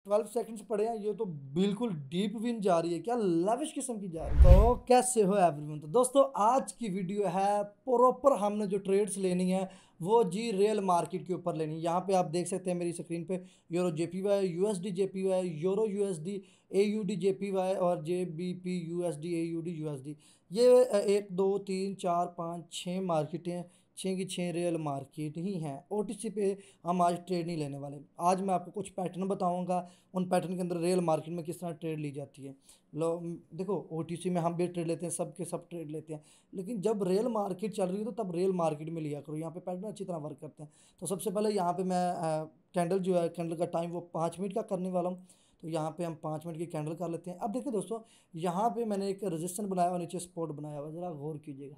12 seconds पड़े हैं, ये तो बिल्कुल डीप विन जा रही है, क्या लविश किस्म की जा रही है। तो कैसे हो एवरीवन। तो दोस्तों आज की वीडियो है प्रॉपर, हमने जो ट्रेड्स लेनी है वो जी रियल मार्केट के ऊपर लेनी है। यहाँ पे आप देख सकते हैं मेरी स्क्रीन पे euro JPY, USD JPY, euro USD, AUD JPY और जेबीपी यूएसडी, एयूडी यूएसडी। ये 1 2 3 4 5 6 मार्केटें हैं, 6 की 6 रियल मार्केट ही हैं। ओटीसी पे हम आज ट्रेड नहीं लेने वाले। आज मैं आपको कुछ पैटर्न बताऊंगा, उन पैटर्न के अंदर रियल मार्केट में किस तरह ट्रेड ली जाती है। लो देखो, ओटीसी में हम भी ट्रेड लेते हैं, सब के सब ट्रेड लेते हैं, लेकिन जब रियल मार्केट चल रही है तो तब रियल मार्केट में लिया करो। यहाँ पे पैटर्न अच्छी तरह वर्क करते हैं। तो सबसे पहले यहाँ पे मैं कैंडल जो है, कैंडल का टाइम वो 5 मिनट का करने वाला हूँ। तो यहाँ पे हम 5 मिनट की कैंडल कर लेते हैं। अब देखिए दोस्तों, यहाँ पे मैंने एक रेजिस्टेंस बनाया हुआ, नीचे सपोर्ट बनाया हुआ, ज़रा गौर कीजिएगा।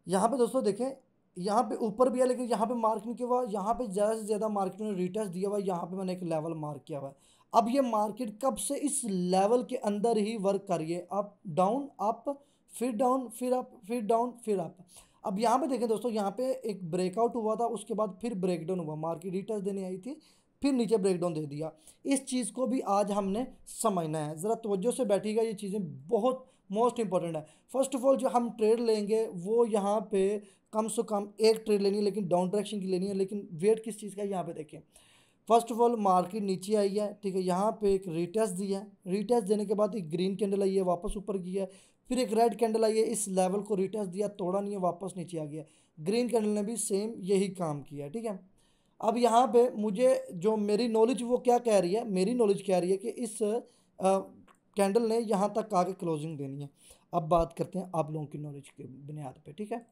यहाँ पे दोस्तों देखें, यहाँ पे ऊपर भी है, लेकिन यहाँ पे मार्क नहीं किया हुआ। यहाँ पे ज़्यादा से ज़्यादा मार्केट ने रिटेस्ट दिया हुआ है। यहाँ पे मैंने एक लेवल मार्क किया हुआ है। अब ये मार्केट कब से इस लेवल के अंदर ही वर्क कर रही है, अप डाउन, अप फिर डाउन, फिर अप, फिर डाउन, फिर अप। अब यहाँ पे देखें दोस्तों, यहाँ पे एक ब्रेकआउट हुआ था, उसके बाद फिर ब्रेकडाउन हुआ, मार्केट रिटेस्ट देने आई थी, फिर नीचे ब्रेकडाउन दे दिया। इस चीज़ को भी आज हमने समझना है, ज़रा तवज्जो से बैठिएगा, ये चीज़ें बहुत मोस्ट इंपॉर्टेंट है। फर्स्ट ऑफ ऑल जो हम ट्रेड लेंगे वो यहाँ पे कम से कम एक ट्रेड लेनी है, लेकिन डाउन डायरेक्शन की लेनी है। लेकिन वेट किस चीज़ का है यहाँ पे देखें। फर्स्ट ऑफ ऑल मार्केट नीचे आई है, ठीक है, यहाँ पे एक रिटेस्ट दिया है, रिटेस्ट देने के बाद एक ग्रीन कैंडल आई है, वापस ऊपर गया है, फिर एक रेड कैंडल आई है, इस लेवल को रिटेस्ट दिया, तोड़ा नहीं है, वापस नीचे आ गया। ग्रीन कैंडल ने भी सेम यही काम किया, ठीक है। अब यहाँ पे मुझे जो मेरी नॉलेज वो क्या कह रही है, मेरी नॉलेज कह रही है कि इस कैंडल ने यहाँ तक आके क्लोजिंग देनी है। अब बात करते हैं आप लोगों की नॉलेज की बुनियाद पे, ठीक है।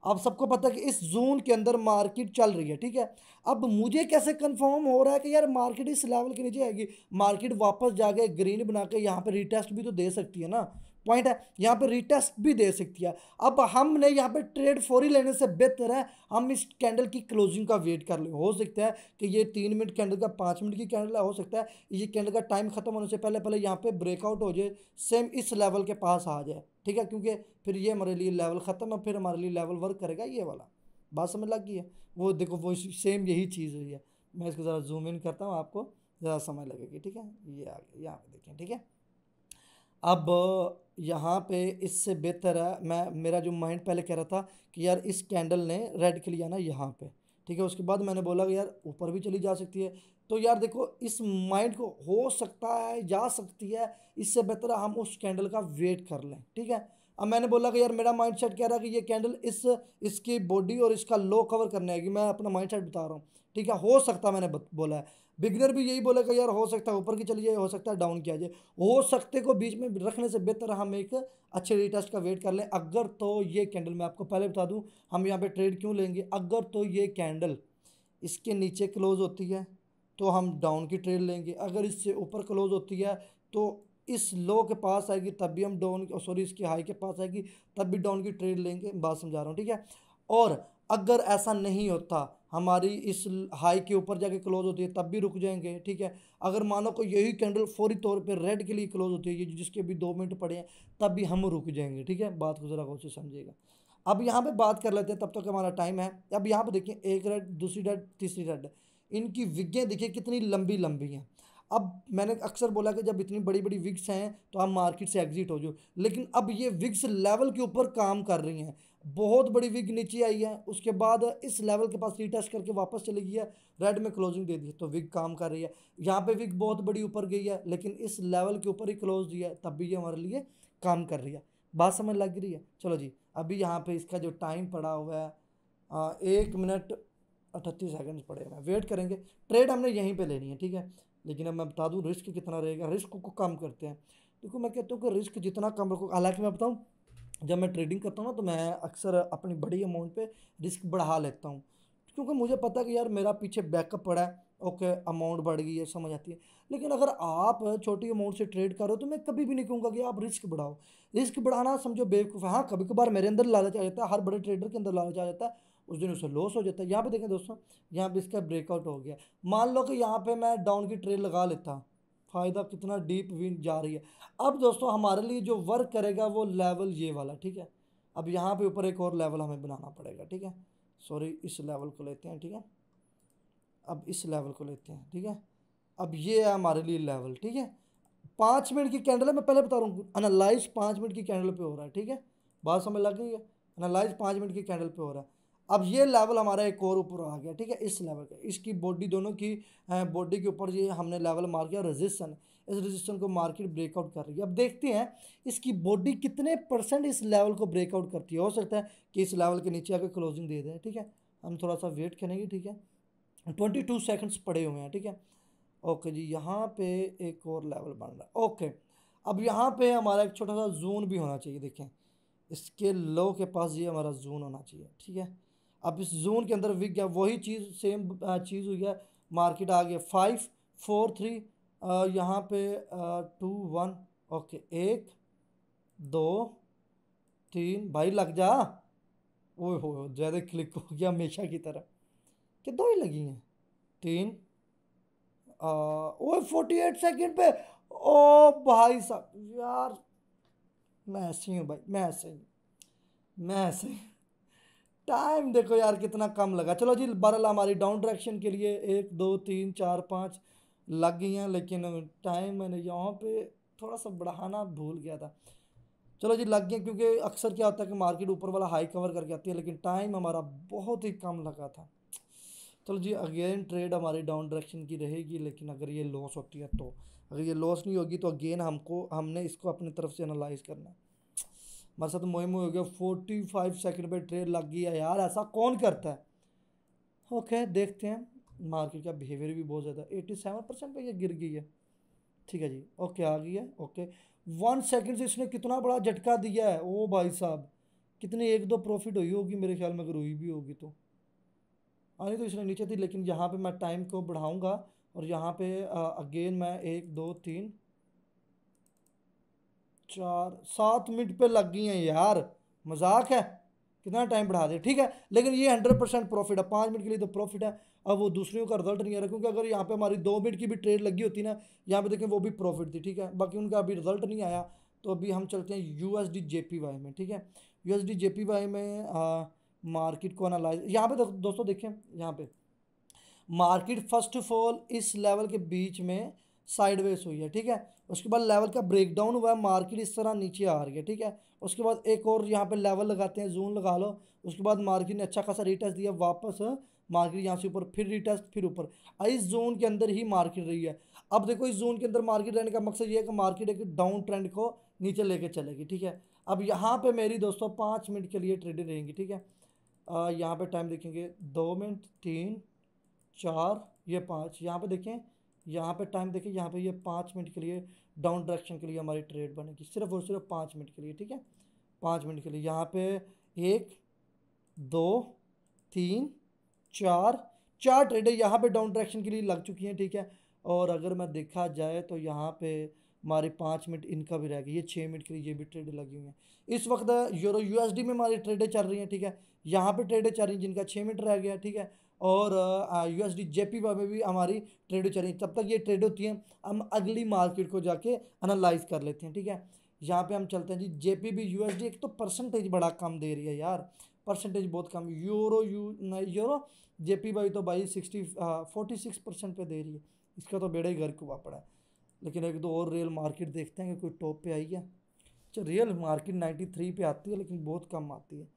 आप सबको पता है कि इस जोन के अंदर मार्केट चल रही है, ठीक है। अब मुझे कैसे कंफर्म हो रहा है कि यार मार्केट इस लेवल के नीचे आएगी। मार्केट वापस जाके ग्रीन बना के यहाँ पे रिटेस्ट भी तो दे सकती है ना, पॉइंट है, यहाँ पे रिटेस्ट भी दे सकती है। अब हमने यहाँ पे ट्रेड फौरी लेने से बेहतर है हम इस कैंडल की क्लोजिंग का वेट कर लें। हो सकता है कि ये 3 मिनट कैंडल का 5 मिनट की कैंडल है, हो सकता है ये कैंडल का टाइम खत्म होने से पहले पहले यहाँ पे ब्रेकआउट हो जाए, सेम इस लेवल के पास आ जाए, ठीक है, क्योंकि फिर ये हमारे लिए लेवल ख़त्म है, फिर हमारे लिए लेवल वर्क करेगा ये वाला। बात समझ लग गई है। वो देखो, वो सेम यही चीज़ हुई है। मैं इसको ज़रा जूम इन करता हूँ, आपको ज़्यादा समय लगेगी, ठीक है। ये आ गया, यहाँ पे देखें, ठीक है। अब यहाँ पे इससे बेहतर है, मैं मेरा जो माइंड पहले कह रहा था कि यार इस कैंडल ने रेड के लिए आना यहाँ पे, ठीक है। उसके बाद मैंने बोला कि यार ऊपर भी चली जा सकती है। तो यार देखो, इस माइंड को हो सकता है, जा सकती है, इससे बेहतर है हम उस कैंडल का वेट कर लें, ठीक है। अब मैंने बोला कि यार मेरा माइंड सेट कह रहा है कि ये कैंडल इसकी बॉडी और इसका लो कवर करने आएगी। मैं अपना माइंड सेट बता रहा हूँ, ठीक है। हो सकता है, मैंने बोला है, बिगनर भी यही बोलेगा यार हो सकता है ऊपर की चली जाए, हो सकता है डाउन की आ जाए। हो सकते को बीच में रखने से बेहतर हम एक अच्छे रिटेस्ट का वेट कर लें। अगर तो ये कैंडल, मैं आपको पहले बता दूं हम यहाँ पे ट्रेड क्यों लेंगे, अगर तो ये कैंडल इसके नीचे क्लोज होती है तो हम डाउन की ट्रेड लेंगे, अगर इससे ऊपर क्लोज होती है तो इस लो के पास आएगी तब भी हम डाउन, सॉरी इसके हाई के पास आएगी तब भी डाउन की ट्रेड लेंगे। बात समझा रहा हूँ, ठीक है। और अगर ऐसा नहीं होता, हमारी इस हाई के ऊपर जाके क्लोज होती है तब भी रुक जाएंगे, ठीक है। अगर मानो को यही कैंडल फौरी तौर पे रेड के लिए क्लोज होती है, ये जिसके भी 2 मिनट पड़े हैं, तब भी हम रुक जाएंगे, ठीक है। बात को ज़रा गौर से समझिएगा। अब यहाँ पे बात कर लेते हैं, तब तक हमारा टाइम है। अब यहाँ पे देखिए, एक रेड, दूसरी रेड, तीसरी रेड, इनकी विगें देखिए कितनी लंबी लंबी हैं। अब मैंने अक्सर बोला कि जब इतनी बड़ी बड़ी विग्स हैं तो हम मार्केट से एग्जिट हो जाओ, लेकिन अब ये विग्स लेवल के ऊपर काम कर रही हैं। बहुत बड़ी विग नीचे आई है, उसके बाद इस लेवल के पास रीटेस्ट करके वापस चली गई है, रेड में क्लोजिंग दे दी है, तो विग काम कर रही है। यहाँ पे विग बहुत बड़ी ऊपर गई है, लेकिन इस लेवल के ऊपर ही क्लोज दिया है, तब भी ये हमारे लिए काम कर रही है। बात समझ लग रही है। चलो जी, अभी यहाँ पे इसका जो टाइम पड़ा हुआ है 1 मिनट 38 सेकंड पड़े हुए हैं, वेट करेंगे। ट्रेड हमने यहीं पे लेनी है, ठीक है। लेकिन अब मैं बता दूं रिस्क कितना रहेगा, रिस्क को कम करते हैं। देखो मैं कहता हूँ कि रिस्क जितना कम रखो, हालांकि मैं बताऊँ जब मैं ट्रेडिंग करता हूँ ना तो मैं अक्सर अपनी बड़ी अमाउंट पे रिस्क बढ़ा लेता हूँ, क्योंकि मुझे पता है कि यार मेरा पीछे बैकअप पड़ा है, ओके अमाउंट बढ़ गई है, समझ आती है। लेकिन अगर आप छोटी अमाउंट से ट्रेड करो तो मैं कभी भी नहीं कहूँगा कि आप रिस्क बढ़ाओ। रिस्क बढ़ाना समझो बेवकूफ़ है। हाँ, कभी कभार मेरे अंदर लालच आ जाता है, हर बड़े ट्रेडर के अंदर लालच आ जाता है, उस दिन उसे लॉस हो जाता है। यहाँ पे देखें दोस्तों, यहाँ पे इसका ब्रेकआउट हो गया। मान लो कि यहाँ पे मैं डाउन की ट्रेड लगा लेता, फ़ायदा कितना डीप विन जा रही है। अब दोस्तों हमारे लिए जो वर्क करेगा वो लेवल ये वाला, ठीक है। अब यहाँ पे ऊपर एक और लेवल हमें बनाना पड़ेगा, ठीक है। सॉरी, इस लेवल को लेते हैं, ठीक है। अब इस लेवल को लेते हैं, ठीक है। अब ये है हमारे लिए लेवल, ठीक है। 5 मिनट की कैंडल है, मैं पहले बता रहा हूँ, एनालाइज 5 मिनट की कैंडल पे हो रहा है, ठीक है। बात समझ लग गई है, एनालाइज 5 मिनट की कैंडल पे हो रहा है। अब ये लेवल हमारा एक और ऊपर आ गया, ठीक है। इस लेवल का, इसकी बॉडी दोनों की बॉडी के ऊपर ये हमने लेवल मार किया, रेजिस्टेंस। इस रेजिस्टेंस को मार्केट ब्रेकआउट कर रही है। अब देखते हैं इसकी बॉडी कितने परसेंट इस लेवल को ब्रेकआउट करती है। हो सकता है कि इस लेवल के नीचे आकर क्लोजिंग दे दें, ठीक है। हम थोड़ा सा वेट करेंगे, ठीक है। 22 सेकंड्स पड़े हुए हैं, ठीक है। ओके जी, यहाँ पे एक और लेवल बन रहा है। ओके, अब यहाँ पे हमारा एक छोटा सा जोन भी होना चाहिए, देखें इसके लो के पास ये हमारा जोन होना चाहिए, ठीक है। अब इस जोन के अंदर विक गया, वही चीज़ सेम चीज़ हुई है। मार्केट आ गया 5 4 3, यहाँ पे 2 1। ओके, 1 2 3, भाई लग जा। ओए हो, ज़्यादा क्लिक हो गया हमेशा की तरह, कि दो ही लगी हैं। 3, ओए 48 सेकंड पे। ओ भाई साहब यार, मैं ऐसे ही हूँ भाई, मैं ऐसे ही, मैं ऐसे ही। टाइम देखो यार कितना कम लगा। चलो जी, बहरहाल हमारी डाउन डायरेक्शन के लिए 1 2 3 4 5 लग गई हैं, लेकिन टाइम मैंने यहाँ पे थोड़ा सा बढ़ाना भूल गया था। चलो जी, लग गए, क्योंकि अक्सर क्या होता है कि मार्केट ऊपर वाला हाई कवर करके आती है, लेकिन टाइम हमारा बहुत ही कम लगा था। चलो जी, अगेन ट्रेड हमारी डाउन डायरेक्शन की रहेगी, लेकिन अगर ये लॉस होती है तो, अगर ये लॉस नहीं होगी तो अगेन हमने इसको अपनी तरफ से एनालाइज करना है। हमारे साथ मुहिम हो गया, 45 सेकंड पे ट्रेड लग गई है यार, ऐसा कौन करता है। ओके, देखते हैं। मार्केट का बिहेवियर भी बहुत ज़्यादा, 87% पे ये गिर गई है, ठीक है जी। ओके, आ गई है। ओके, 1 सेकंड से इसने कितना बड़ा झटका दिया है, ओ भाई साहब। कितनी, 1 2 प्रॉफिट हुई होगी मेरे ख्याल में, अगर हुई भी होगी तो। आनी तो इसने नीचे थी, लेकिन यहाँ पे मैं टाइम को बढ़ाऊंगा, और यहाँ पे अगेन मैं 1 2 3 4 7 मिनट पे लग गई हैं यार, मजाक है। कितना टाइम बढ़ा दे, ठीक है। लेकिन ये 100% प्रॉफिट है, 5 मिनट के लिए तो प्रॉफिट है। अब वो दूसरों का रिजल्ट नहीं आ रहा, क्योंकि अगर यहाँ पे हमारी 2 मिनट की भी ट्रेड लगी होती ना, यहाँ पे देखें वो भी प्रॉफिट थी, ठीक है। बाकी उनका अभी रिजल्ट नहीं आया। तो अभी हम चलते हैं यूएसडी जेपीवाई में, ठीक है। यूएसडी जेपीवाई में मार्केट को एनालाइज, यहाँ पे दोस्तों देखें, यहाँ पे मार्केट फर्स्ट ऑफ ऑल इस लेवल के बीच में साइडवेज हुई है, ठीक है। उसके बाद लेवल का ब्रेकडाउन हुआ है, मार्केट इस तरह नीचे आ रही है, ठीक है। उसके बाद एक और यहाँ पे लेवल लगाते हैं, जोन लगा लो। उसके बाद मार्केट ने अच्छा खासा रिटेस्ट दिया, वापस मार्केट यहाँ से ऊपर, फिर रिटेस्ट, फिर ऊपर। इस जोन के अंदर ही मार्केट रही है। अब देखो, इस जोन के अंदर मार्केट रहने का मकसद ये है कि मार्केट एक डाउन ट्रेंड को नीचे लेके चलेगी, ठीक है। अब यहाँ पे मेरी दोस्तों 5 मिनट के लिए ट्रेडिंग रहेंगी, ठीक है। यहाँ पे टाइम देखेंगे, 2 मिनट, 3 4, ये 5, यहाँ पे देखें, यहाँ पे टाइम देखें, यहाँ पे ये 5 मिनट के लिए डाउन डायरेक्शन के लिए हमारी ट्रेड बनेगी, सिर्फ और सिर्फ 5 मिनट के लिए, ठीक है। 5 मिनट के लिए यहाँ पे 1 2 3 4, 4 ट्रेडें यहाँ पे डाउन डायरेक्शन के लिए लग चुकी हैं, ठीक है। और अगर मैं देखा जाए तो यहाँ पे हमारे 5 मिनट इनका भी रह गया, ये 6 मिनट के लिए ये भी ट्रेडें लगी हुई हैं। इस वक्त यूरो यूएसडी में हमारी ट्रेडें चल रही हैं, ठीक है। यहाँ पे ट्रेडें चल रही हैं जिनका 6 मिनट रह गया, ठीक है। और यूएसडी जेपीवाई में भी हमारी ट्रेडें चल रही हैं। तब तक ये ट्रेड होती हैं, हम अगली मार्केट को जाके एनालाइज कर लेते हैं, ठीक है। यहाँ पे हम चलते हैं जी, जेपीबी यूएसडी। एक तो परसेंटेज बड़ा कम दे रही है यार, परसेंटेज बहुत कम। यूरो जेपीवाई तो भाई 46% पे दे रही है, इसका तो बेड़ा ही घर को पड़ा है। लेकिन एक दो और रियल मार्केट देखते हैं कि कोई टॉप पे आई है। अच्छा, रियल मार्केट 93 पे आती है, लेकिन बहुत कम आती है।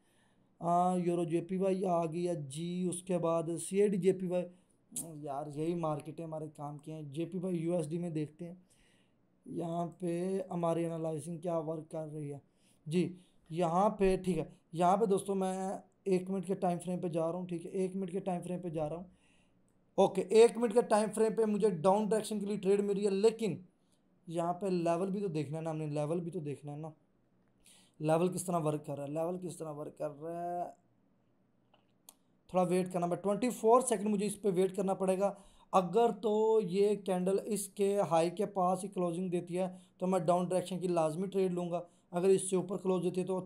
यूरो जेपीवाई आ गई है जी। उसके बाद सीएडी जेपीवाई, यार यही मार्केट है हमारे काम के हैं। जेपीवाई यूएसडी में देखते हैं, यहाँ पे हमारी एनालाइजिंग क्या वर्क कर रही है जी। यहाँ पे ठीक है, यहाँ पे दोस्तों मैं 1 मिनट के टाइम फ्रेम पे जा रहा हूँ, ठीक है। 1 मिनट के टाइम फ्रेम पे जा रहा हूँ। ओके, 1 मिनट के टाइम फ्रेम पे मुझे डाउन डायरेक्शन के लिए ट्रेड मिल रही है, लेकिन यहाँ पे लेवल भी तो देखना है ना, हमने लेवल भी तो देखना है ना। लेवल किस तरह वर्क कर रहा है, लेवल किस तरह वर्क कर रहा है, थोड़ा वेट करना। मैं 24 सेकंड मुझे इस पर वेट करना पड़ेगा। अगर तो ये कैंडल इसके हाई के पास ही क्लोजिंग देती है तो मैं डाउन डायरेक्शन की लाजमी ट्रेड लूँगा। अगर इससे ऊपर क्लोज देती है तो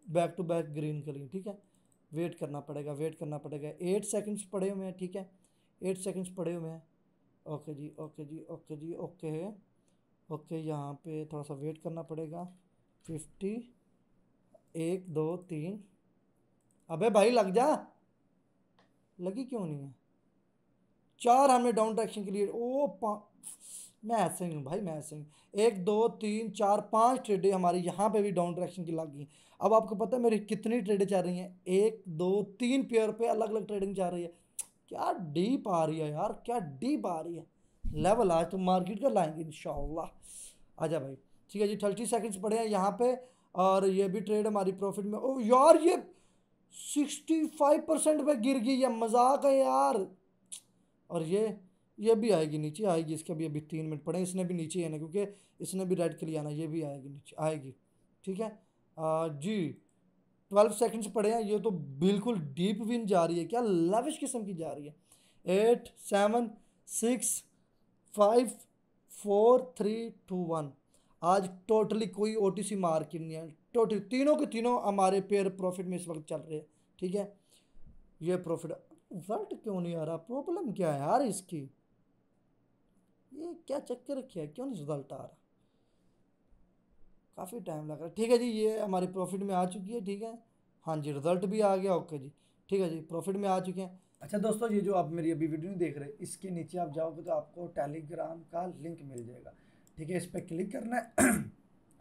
बैक टू बैक ग्रीन करेंगे, ठीक है। वेट करना पड़ेगा, वेट करना पड़ेगा। 8 सेकंड्स पड़े हुए हैं, ठीक है। 8 सेकंड्स पड़े हुए हैं। ओके जी, ओके जी, ओके जी, ओके है। ओके, यहाँ पे थोड़ा सा वेट करना पड़ेगा। 50, 1 2 3, अबे भाई लग जा, लगी क्यों नहीं है। 4 हमने डाउन डायरेक्शन के लिए, मैं ऐसे ही हूँ भाई, मैं ऐसे ही हूँ। 1 2 3 4 5 ट्रेडें हमारी यहाँ पे भी डाउन डायरेक्शन की लग गई। अब आपको पता है मेरी कितनी ट्रेडें चल रही हैं, 1 2 3 पेयर पे अलग अलग ट्रेडिंग चल रही है। क्या डीप आ रही है यार, क्या डीप आ रही है लेवल। आज तो मार्केट का लाएंगे इंशाल्लाह। आजा भाई। ठीक है जी, 30 सेकंड्स पड़े हैं यहाँ पे, और ये भी ट्रेड हमारी प्रॉफिट में। ओ यार ये 65% पे गिर गई है, मजाक है यार। और ये भी आएगी, नीचे आएगी, इसके भी अभी 3 मिनट पड़े, इसने भी नीचे आना क्योंकि इसने भी रेड के लिए आना, ये भी आएगी नीचे आएगी। ठीक है जी। 12 सेकंड्स पड़े हैं, ये तो बिल्कुल डीप विन जा रही है, क्या लविश किस्म की जा रही है। 8 7 6 5 4 3 2 1। आज टोटली कोई ओटीसी मार्केट नहीं है, टोटली तीनों के तीनों हमारे पेयर प्रॉफिट में इस वक्त चल रहे हैं। ठीक है, ये प्रॉफिट। रिजल्ट क्यों नहीं आ रहा, प्रॉब्लम क्या है यार इसकी, ये क्या चक्कर क्या है, क्यों नहीं रिजल्ट आ रहा, काफ़ी टाइम लग रहा है। ठीक है जी, ये हमारे प्रॉफिट में आ चुकी है। ठीक है, हाँ जी, रिजल्ट भी आ गया। ओके जी, ठीक है जी, प्रॉफिट में आ चुके हैं। अच्छा दोस्तों, ये जो आप मेरी अभी वीडियो नहीं देख रहे, इसके नीचे आप जाओगे तो आपको टेलीग्राम का लिंक मिल जाएगा। ठीक है, इस पर क्लिक करना है।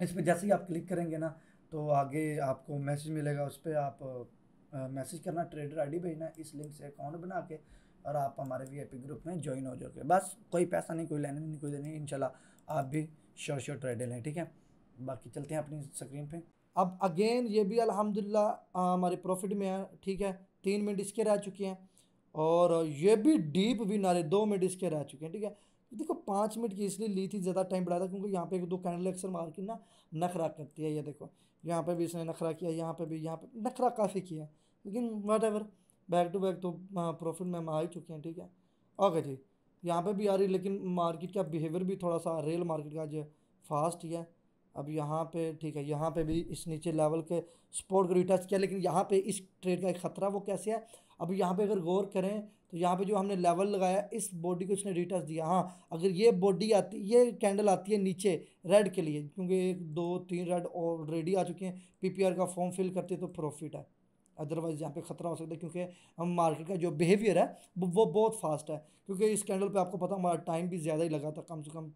इस पर जैसे ही आप क्लिक करेंगे ना, तो आगे आपको मैसेज मिलेगा, उस पर आप मैसेज करना, ट्रेडर आईडी भेजना, इस लिंक से अकाउंट बना के और आप हमारे वीआईपी ग्रुप में ज्वाइन हो जाओगे। बस कोई पैसा नहीं, कोई लेना नहीं, कोई देना नहीं, इंशाल्लाह आप भी श्योर ट्रेडर लें। ठीक है, बाकी चलते हैं अपनी स्क्रीन पे। अब अगेन ये भी अल्हम्दुलिल्लाह हमारे प्रॉफिट में है। ठीक है, 3 मिनट इसके रह चुके हैं, और ये भी डीप विन आ रहे, 2 मिनट इसके रह चुके हैं। ठीक है, देखो 5 मिनट की इसलिए ली थी, ज़्यादा टाइम बढ़ाया था क्योंकि यहाँ पे 1 2 कैंडल अक्सर मार्केट ना नखरा करती है। ये देखो यहाँ पे भी इसने नखरा किया, यहाँ पे भी, यहाँ पे नखरा काफ़ी किया, लेकिन whatever, back to back तो प्रॉफिट में हम आ ही चुके हैं। ठीक है, ओके जी, यहाँ पे भी आ रही, लेकिन मार्केट का बिहेवियर भी थोड़ा सा रियल मार्केट का जो फास्ट ही है। अब यहाँ पे ठीक है, यहाँ पे भी इस नीचे लेवल के सपोर्ट को रिटच किया, लेकिन यहाँ पे इस ट्रेड का एक ख़तरा वो कैसे है। अब यहाँ पे अगर गौर करें तो यहाँ पे जो हमने लेवल लगाया, इस बॉडी को इसने रिटच दिया। हाँ, अगर ये बॉडी आती, ये कैंडल आती है नीचे रेड के लिए, क्योंकि 1 2 3 रेड ऑलरेडी आ चुके हैं, पीपीआर का फॉर्म फिल करते तो प्रॉफिट है, अदरवाइज़ यहाँ पे ख़तरा हो सकता है, क्योंकि हम मार्केट का जो बिहेवियर है वो बहुत फास्ट है। क्योंकि इस कैंडल पे आपको पता हमारा टाइम भी ज़्यादा ही लगा था, कम से कम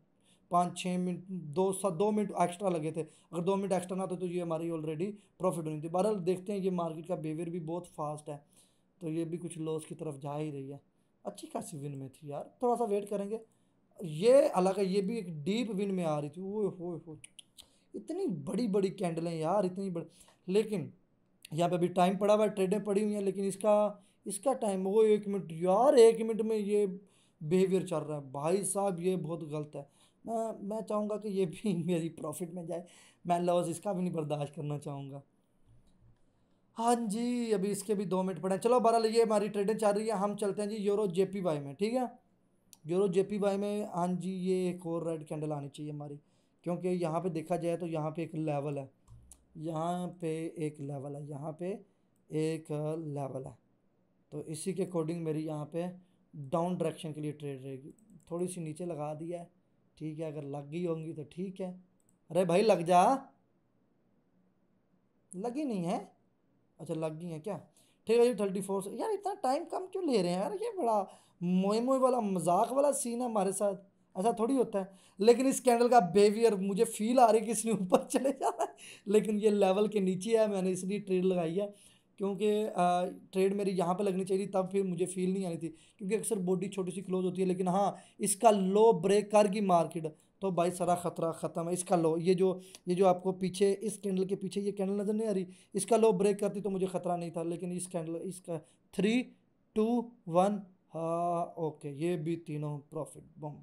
5 6 मिनट, 2 मिनट एक्स्ट्रा लगे थे। अगर 2 मिनट एक्स्ट्रा ना तो ये हमारी ऑलरेडी प्रॉफिट होनी थी। बहरहाल देखते हैं, ये मार्केट का बिहेवियर भी बहुत फास्ट है, तो ये भी कुछ लॉस की तरफ जा ही रही है। अच्छी खासी विन में थी यार, थोड़ा सा वेट करेंगे। ये अलग है, ये भी एक डीप विन में आ रही थी। ओए होए हो, इतनी बड़ी बड़ी कैंडलें यार, इतनी बड़ी, लेकिन यहाँ पे भी टाइम पड़ा हुआ है, ट्रेडें पड़ी हुई हैं, लेकिन इसका इसका टाइम वो 1 मिनट यार, 1 मिनट में ये बिहेवियर चल रहा है भाई साहब, ये बहुत गलत है। मैं चाहूँगा कि ये भी मेरी प्रॉफिट में जाए, मैं लॉस इसका भी नहीं बर्दाश्त करना चाहूँगा। हाँ जी, अभी इसके भी 2 मिनट पड़े हैं। चलो बहरहाल ये हमारी ट्रेडें चल रही है, हम चलते हैं जी यूरो जेपीवाई में। ठीक है, यूरो जेपीवाई में हाँ जी, ये एक और रेड कैंडल आनी चाहिए हमारी, क्योंकि यहाँ पे देखा जाए तो यहाँ पे एक लेवल है, यहाँ पे एक लेवल है, यहाँ पे एक लेवल है, तो इसी के अकॉर्डिंग मेरी यहाँ पे डाउन डायरेक्शन के लिए ट्रेड रहेगी। थोड़ी सी नीचे लगा दिया है। ठीक है, अगर लग गई होंगी तो ठीक है। अरे भाई लग जा, लगी नहीं है, अच्छा लग गई है क्या। ठीक है जी, 34 से यार इतना टाइम कम क्यों ले रहे हैं यार, ये बड़ा मोए मोए वाला मजाक वाला सीन है हमारे साथ, ऐसा थोड़ी होता है। लेकिन इस कैंडल का बिहेवियर मुझे फील आ रही है कि इसने ऊपर चले जाना है, लेकिन ये लेवल के नीचे है, मैंने इसलिए ट्रेड लगाई है, क्योंकि ट्रेड मेरी यहाँ पे लगनी चाहिए, तब फिर मुझे फील नहीं आनी थी, क्योंकि अक्सर बॉडी छोटी सी क्लोज होती है, लेकिन हाँ इसका लो ब्रेक कर गई मार्केट तो भाई सारा ख़तरा ख़त्म है। इसका लो, ये जो आपको पीछे इस कैंडल के पीछे ये कैंडल नज़र नहीं आ रही, इसका लो ब्रेक करती तो मुझे ख़तरा नहीं था, लेकिन इस कैंडल इसका 3 2 1, हाँ ओके, ये भी तीनों प्रॉफिट, बम,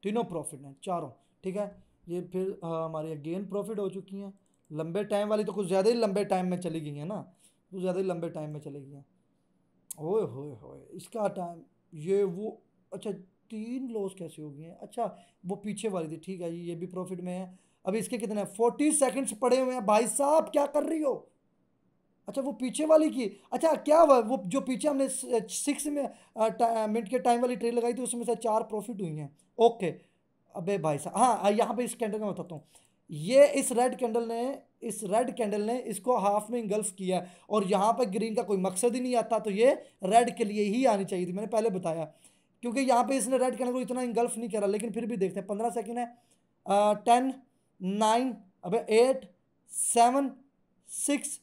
तीनों प्रॉफिट हैं चारों। ठीक है, ये फिर हमारी अगेन प्रॉफिट हो चुकी हैं। लंबे टाइम वाली तो कुछ ज़्यादा ही लंबे टाइम में चली गई हैं ना, कुछ ज़्यादा ही लंबे टाइम में चली गई हैं। ओए होए होए, इसका टाइम, ये वो, अच्छा 3 लॉस कैसे हो गए हैं, अच्छा वो पीछे वाली थी। ठीक है जी, ये भी प्रॉफिट में है। अभी इसके कितने 40 सेकंड्स पड़े हुए हैं भाई साहब, क्या कर रही हो। अच्छा वो पीछे वाली की, अच्छा क्या हुआ, वो जो पीछे हमने 6 मिनट के टाइम वाली ट्रेड लगाई थी, उसमें से 4 प्रॉफिट हुई हैं। ओके, अबे भाई साहब, हाँ यहाँ पे इस कैंडल का बताता हूँ, ये इस रेड कैंडल ने इसको हाफ में इंगल्फ किया है, और यहाँ पे ग्रीन का कोई मकसद ही नहीं आता, तो ये रेड के लिए ही आनी चाहिए थी, मैंने पहले बताया क्योंकि यहाँ पे इसने रेड कैंडल को इतना इंगल्फ नहीं करा, लेकिन फिर भी देखते हैं 15 सेकंड है। 10 9 अबे 8 7 6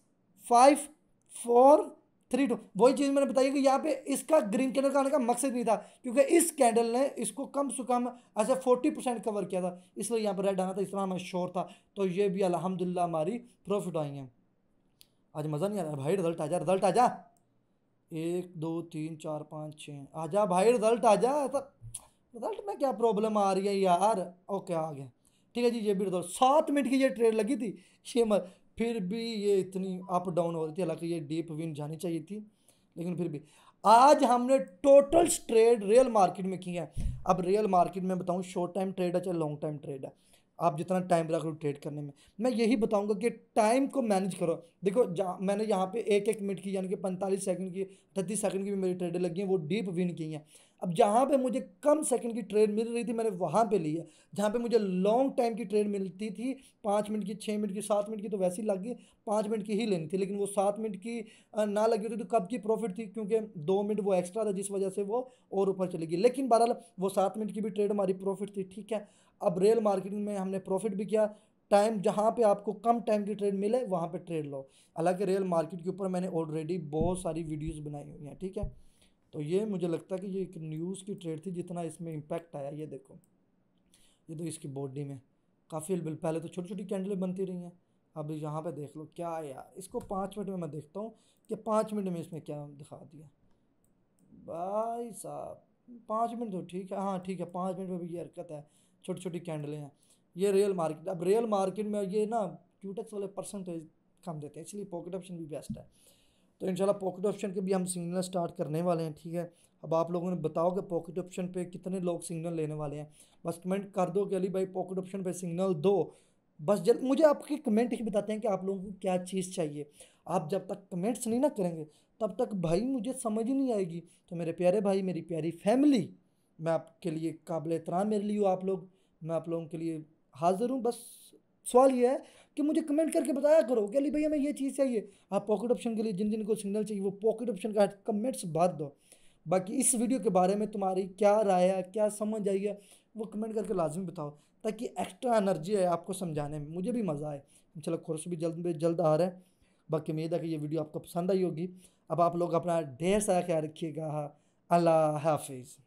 5 4 3 2, वही चीज़ मैंने बताई कि यहाँ पे इसका ग्रीन कैंडल का आने का मकसद नहीं था, क्योंकि इस कैंडल ने इसको कम से कम ऐसे 40% कवर किया था, इसलिए यहाँ पर रेड आना था, इस तरह हमें श्योर था। तो ये भी अल्हम्दुलिल्लाह हमारी प्रॉफिट आई हैं। आज मज़ा नहीं आ रहा भाई, रिजल्ट आ जा, रिजल्ट आ जा। 1 2 3 4 5 6, आ जा भाई, रिजल्ट आ जा। रिजल्ट में क्या प्रॉब्लम आ रही है यार। ओके आ गया, ठीक है जी। ये भी रिजल्ट 7 मिनट की ये ट्रेड लगी थी, ये फिर भी ये इतनी अप डाउन हो रही थी, हालांकि ये डीप विन जानी चाहिए थी, लेकिन फिर भी आज हमने टोटल ट्रेड रियल मार्केट में की है। अब रियल मार्केट में बताऊं, शॉर्ट टाइम ट्रेड है चाहे लॉन्ग टाइम ट्रेड है, आप जितना टाइम रख लो ट्रेड करने में, मैं यही बताऊंगा कि टाइम को मैनेज करो। देखो मैंने यहाँ पे 1 1 मिनट की यानी कि 45 सेकंड की, 33 सेकंड की भी मेरी ट्रेडें लगी हैं, वो डीप विन की हैं। अब जहाँ पे मुझे कम सेकंड की ट्रेड मिल रही थी मैंने वहाँ पे ली है, जहाँ पे मुझे लॉन्ग टाइम की ट्रेड मिलती थी 5 मिनट की, 6 मिनट की, 7 मिनट की, तो वैसी लग गई 5 मिनट की ही लेनी थी, लेकिन वो 7 मिनट की ना लगी होती तो कब की प्रॉफिट थी, क्योंकि 2 मिनट वो एक्स्ट्रा था जिस वजह से वो और ऊपर चली गई। लेकिन बहरहाल वो 7 मिनट की भी ट्रेड हमारी प्रॉफिट थी, ठीक है। अब रियल मार्केटिंग में हमने प्रॉफिट भी किया। टाइम जहाँ पे आपको कम टाइम की ट्रेड मिले वहाँ पे ट्रेड लो। हालांकि रियल मार्केट के ऊपर मैंने ऑलरेडी बहुत सारी वीडियोस बनाई हुई हैं, ठीक है। तो ये मुझे लगता है कि ये एक न्यूज़ की ट्रेड थी, जितना इसमें इम्पैक्ट आया ये देखो, ये तो इसकी बॉडी में काफ़ी बिल, पहले तो छोटी छोटी कैंडलें बनती रही हैं, अब यहाँ पे देख लो क्या है यार। इसको 5 मिनट में मैं देखता हूँ कि 5 मिनट में इसमें क्या दिखा दिया भाई साहब। 5 मिनट तो ठीक है, हाँ ठीक है, 5 मिनट में भी ये हरकत है, छोटी छोटी कैंडलें हैं। ये रियल मार्केट, अब रियल मार्केट में ये ना क्यूटेक्स वाले परसेंटेज कम देते हैं, इसलिए पॉकेट ऑप्शन भी बेस्ट है। तो इंशाल्लाह पॉकेट ऑप्शन के भी हम सिग्नल स्टार्ट करने वाले हैं, ठीक है। अब आप लोगों ने बताओ कि पॉकेट ऑप्शन पे कितने लोग सिग्नल लेने वाले हैं, बस कमेंट कर दो कि अली भाई पॉकेट ऑप्शन पे सिग्नल दो। बस जल्द मुझे आपके कमेंट ही बताते हैं कि आप लोगों को क्या चीज़ चाहिए। आप जब तक कमेंट्स नहीं ना करेंगे तब तक भाई मुझे समझ ही नहीं आएगी। तो मेरे प्यारे भाई, मेरी प्यारी फैमिली, मैं आपके लिए काबिल एहतराम मेरे लिए हो आप लोग, मैं आप लोगों के लिए हाजिर हूँ। बस सवाल ये है कि मुझे कमेंट करके बताया करो कि अली भाई हमें ये चीज़ चाहिए। आप पॉकेट ऑप्शन के लिए जिन जिन को सिग्नल चाहिए वो पॉकेट ऑप्शन का कमेंट्स बात दो। बाकी इस वीडियो के बारे में तुम्हारी क्या राय है, क्या समझ आई है, वो कमेंट करके लाजमी बताओ, ताकि एक्स्ट्रा एनर्जी है आपको समझाने में, मुझे भी मज़ा आए। चलो कोर्स भी जल्द आ रहा है। बाकी उम्मीद है कि ये वीडियो आपको पसंद आई होगी। अब आप लोग अपना ढेर सारा ख्याल रखिएगा। अल्लाह हाफिज़।